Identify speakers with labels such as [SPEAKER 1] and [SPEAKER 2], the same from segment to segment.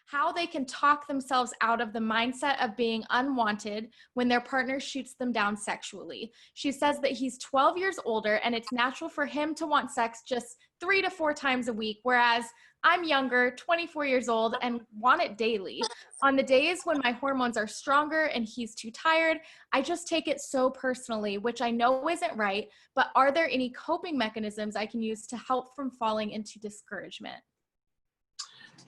[SPEAKER 1] how they can talk themselves out of the mindset of being unwanted when their partner shoots them down sexually. She says that he's 12 years older and it's natural for him to want sex just 3 to 4 times a week, whereas I'm younger, 24 years old, and want it daily. On the days when my hormones are stronger and he's too tired, I just take it so personally, which I know isn't right, but are there any coping mechanisms I can use to help from falling into discouragement?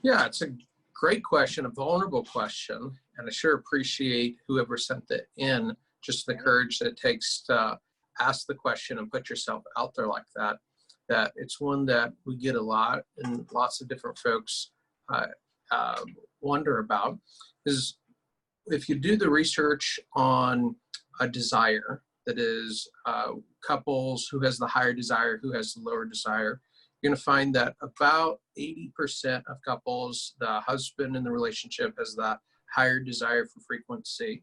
[SPEAKER 2] Yeah, it's a great question, a vulnerable question, and I sure appreciate whoever sent it in, just the courage that it takes to ask the question and put yourself out there like that. That it's one that we get a lot, and lots of different folks wonder about, is if you do the research on a desire, that is couples, who has the higher desire, who has the lower desire, you're going to find that about 80% of couples, the husband in the relationship has the higher desire for frequency.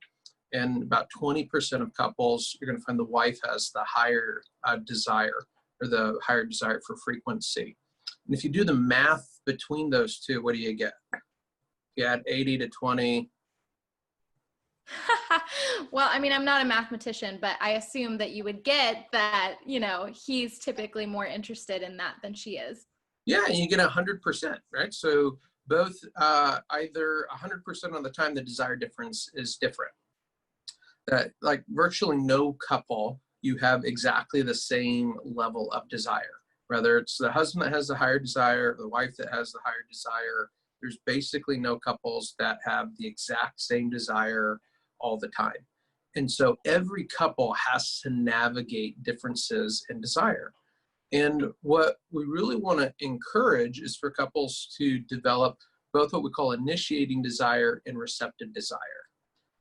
[SPEAKER 2] And about 20% of couples, you're going to find the wife has the higher desire, or the higher desire for frequency. And if you do the math between those two, what do you get? You add 80 to 20.
[SPEAKER 1] Well, I mean, I'm not a mathematician, but I assume that you would get that, he's typically more interested in that than she is.
[SPEAKER 2] Yeah, and you get 100%, right? So both either 100% of the time, the desire difference is different. That like virtually no couple, you have exactly the same level of desire. Whether it's the husband that has the higher desire, or the wife that has the higher desire, there's basically no couples that have the exact same desire all the time. And so every couple has to navigate differences in desire. And what we really want to encourage is for couples to develop both what we call initiating desire and receptive desire.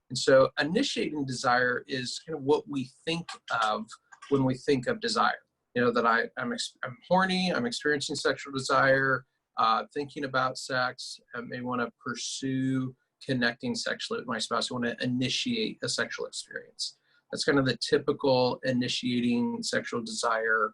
[SPEAKER 2] And so initiating desire is kind of what we think of when we think of desire. That I'm horny, I'm experiencing sexual desire, thinking about sex, I may want to pursue connecting sexually with my spouse. I want to initiate a sexual experience. That's kind of the typical initiating sexual desire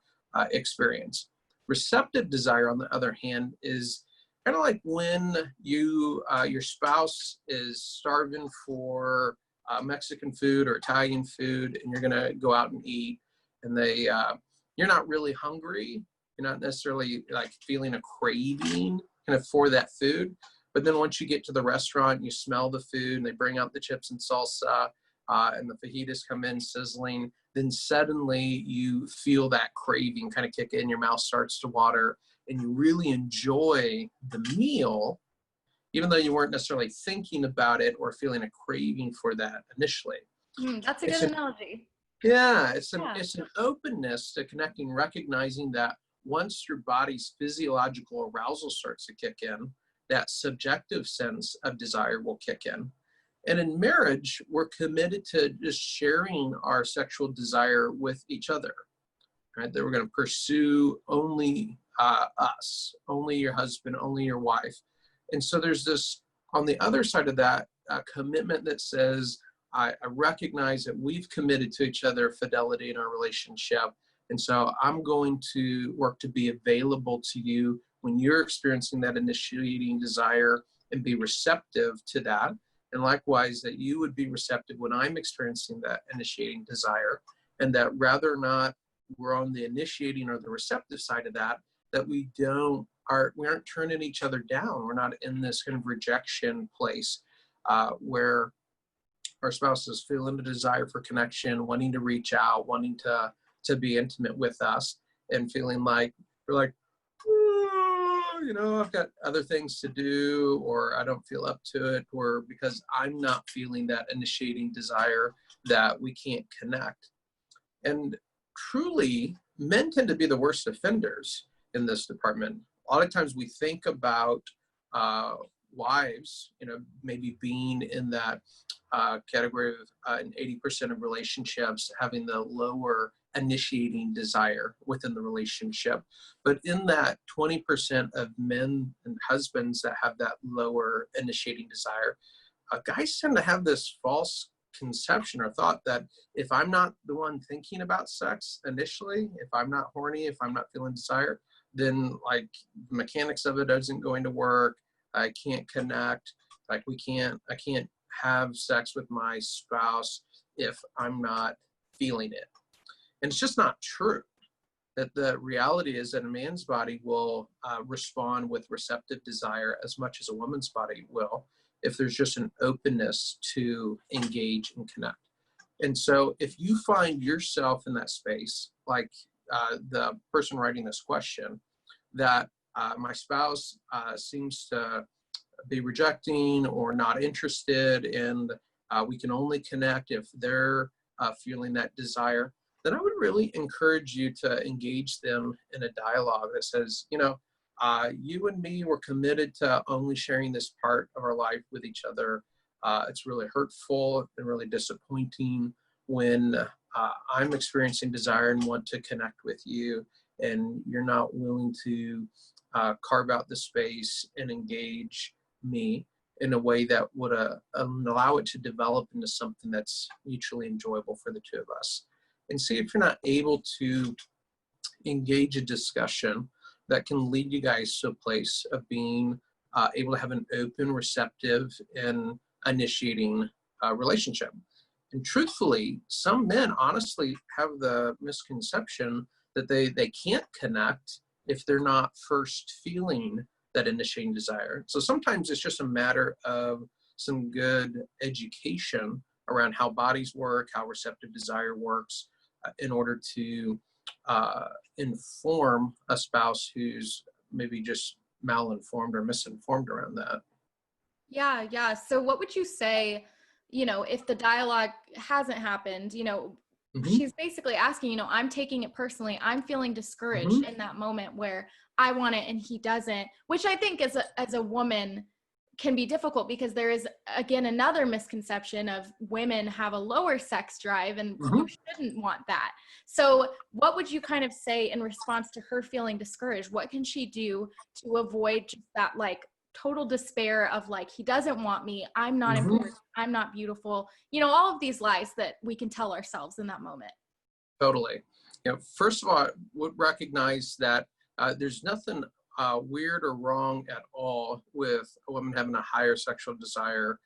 [SPEAKER 2] experience. Receptive desire, on the other hand, is kind of like when your spouse is starving for Mexican food or Italian food, and you're going to go out and eat, and you're not really hungry. You're not necessarily like feeling a craving kind of for that food. But then once you get to the restaurant, you smell the food, and they bring out the chips and salsa, and the fajitas come in sizzling, then suddenly you feel that craving kind of kick in, your mouth starts to water, and you really enjoy the meal, even though you weren't necessarily thinking about it or feeling a craving for that initially.
[SPEAKER 1] That's a good analogy.
[SPEAKER 2] Yeah, it's an openness to connecting, recognizing that once your body's physiological arousal starts to kick in, that subjective sense of desire will kick in. And in marriage, we're committed to just sharing our sexual desire with each other, right? That we're going to pursue only us, only your husband, only your wife. And so there's this, on the other side of that, commitment that says, I recognize that we've committed to each other fidelity in our relationship. And so I'm going to work to be available to you when you're experiencing that initiating desire, and be receptive to that. And likewise, that you would be receptive when I'm experiencing that initiating desire. And that rather or not we're on the initiating or the receptive side of that, that we aren't turning each other down. We're not in this kind of rejection place where our spouses feeling the desire for connection, wanting to reach out, wanting to be intimate with us, and feeling like we're like, I've got other things to do, or I don't feel up to it, or because I'm not feeling that initiating desire, that we can't connect. And truly, men tend to be the worst offenders in this department. A lot of times we think about wives, maybe being in that category of in 80% of relationships having the lower initiating desire within the relationship. But in that 20% of men and husbands that have that lower initiating desire, guys tend to have this false conception or thought that if I'm not the one thinking about sex initially, if I'm not horny, if I'm not feeling desire, then like the mechanics of it isn't going to work. I can't connect. Like I can't have sex with my spouse if I'm not feeling it. And it's just not true. That the reality is that a man's body will respond with receptive desire as much as a woman's body will if there's just an openness to engage and connect. And so if you find yourself in that space, like the person writing this question, that my spouse seems to be rejecting or not interested, and we can only connect if they're feeling that desire, then I would really encourage you to engage them in a dialogue that says, you and me, we're committed to only sharing this part of our life with each other. It's really hurtful and really disappointing when I'm experiencing desire and want to connect with you, and you're not willing to carve out the space and engage me in a way that would allow it to develop into something that's mutually enjoyable for the two of us. And see if you're not able to engage a discussion that can lead you guys to a place of being able to have an open, receptive, and initiating relationship. And truthfully, some men honestly have the misconception that they can't connect if they're not first feeling that initiating desire. So sometimes it's just a matter of some good education around how bodies work, how receptive desire works, in order to inform a spouse who's maybe just malinformed or misinformed around that.
[SPEAKER 1] Yeah, yeah. So what would you say, if the dialogue hasn't happened,
[SPEAKER 2] Mm-hmm.
[SPEAKER 1] she's basically asking, I'm taking it personally. I'm feeling discouraged
[SPEAKER 2] Mm-hmm.
[SPEAKER 1] in that moment where I want it and he doesn't, which I think as a woman can be difficult because there is, again, another misconception of women have a lower sex drive and
[SPEAKER 2] Mm-hmm.
[SPEAKER 1] you shouldn't want that. So what would you kind of say in response to her feeling discouraged? What can she do to avoid just that like total despair of like, he doesn't want me, I'm not
[SPEAKER 2] Mm-hmm.
[SPEAKER 1] important, I'm not beautiful, all of these lies that we can tell ourselves in that moment?
[SPEAKER 2] Totally. First of all, I would recognize that there's nothing weird or wrong at all with a woman having a higher sexual desire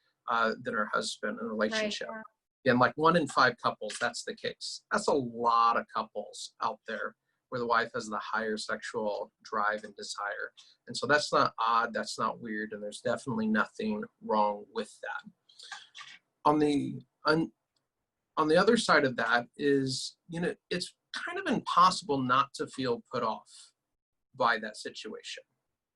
[SPEAKER 2] than her husband in a relationship.
[SPEAKER 1] Right.
[SPEAKER 2] And like 1 in 5 couples, that's the case. That's a lot of couples out there where the wife has the higher sexual drive and desire. And so that's not odd, that's not weird, and there's definitely nothing wrong with that. On the other side of that is, it's kind of impossible not to feel put off by that situation,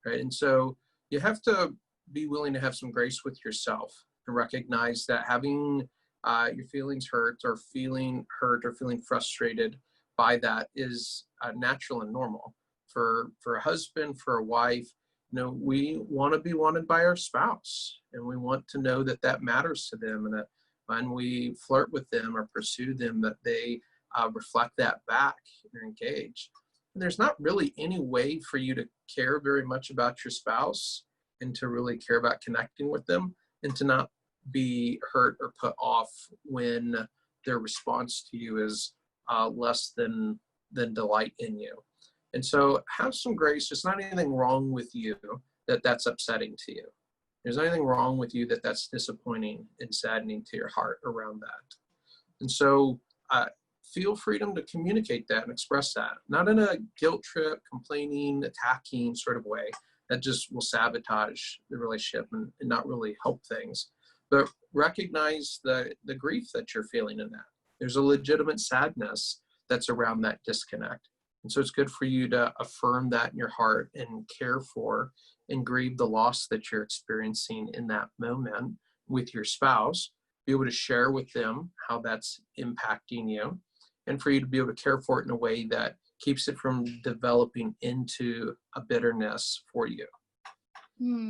[SPEAKER 2] right? And so you have to be willing to have some grace with yourself to recognize that having your feelings hurt or feeling frustrated by that is natural and normal for a husband, for a wife. We want to be wanted by our spouse, and we want to know that that matters to them, and that when we flirt with them or pursue them, that they reflect that back and are engaged. And there's not really any way for you to care very much about your spouse and to really care about connecting with them and to not be hurt or put off when their response to you is less than delight in you. And so have some grace. There's not anything wrong with you that's upsetting to you. There's anything wrong with you that's disappointing and saddening to your heart around that. And so feel freedom to communicate that and express that, not in a guilt trip, complaining, attacking sort of way that just will sabotage the relationship and not really help things. But recognize the grief that you're feeling in that. There's a legitimate sadness that's around that disconnect. And so it's good for you to affirm that in your heart and care for and grieve the loss that you're experiencing in that moment with your spouse, be able to share with them how that's impacting you, and for you to be able to care for it in a way that keeps it from developing into a bitterness for you.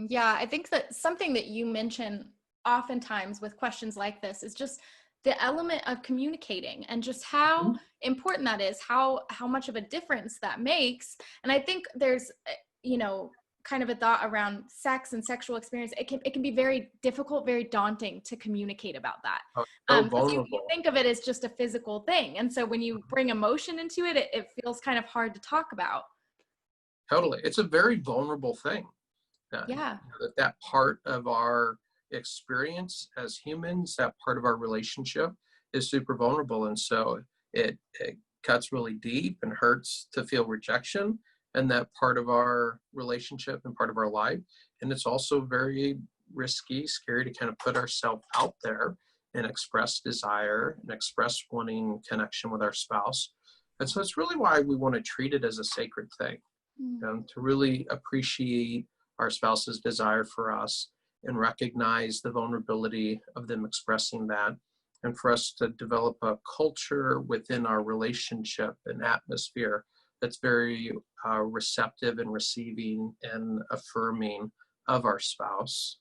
[SPEAKER 1] Yeah, I think that something that you mention oftentimes with questions like this is just the element of communicating and just how important that is, how much of a difference that makes. And I think there's, kind of a thought around sex and sexual experience. It can be very difficult, very daunting to communicate about that.
[SPEAKER 2] So
[SPEAKER 1] Because
[SPEAKER 2] vulnerable.
[SPEAKER 1] you think of it as just a physical thing. And so when you bring emotion into it, it feels kind of hard to talk about.
[SPEAKER 2] Totally. It's a very vulnerable thing.
[SPEAKER 1] Yeah.
[SPEAKER 2] That part of our experience as humans, that part of our relationship is super vulnerable. And so it cuts really deep and hurts to feel rejection and that part of our relationship and part of our life. And it's also very risky, scary to kind of put ourselves out there and express desire and express wanting connection with our spouse. And so it's really why we want to treat it as a sacred thing, to really appreciate our spouse's desire for us and recognize the vulnerability of them expressing that, and for us to develop a culture within our relationship and atmosphere that's very receptive and receiving and affirming of our spouse.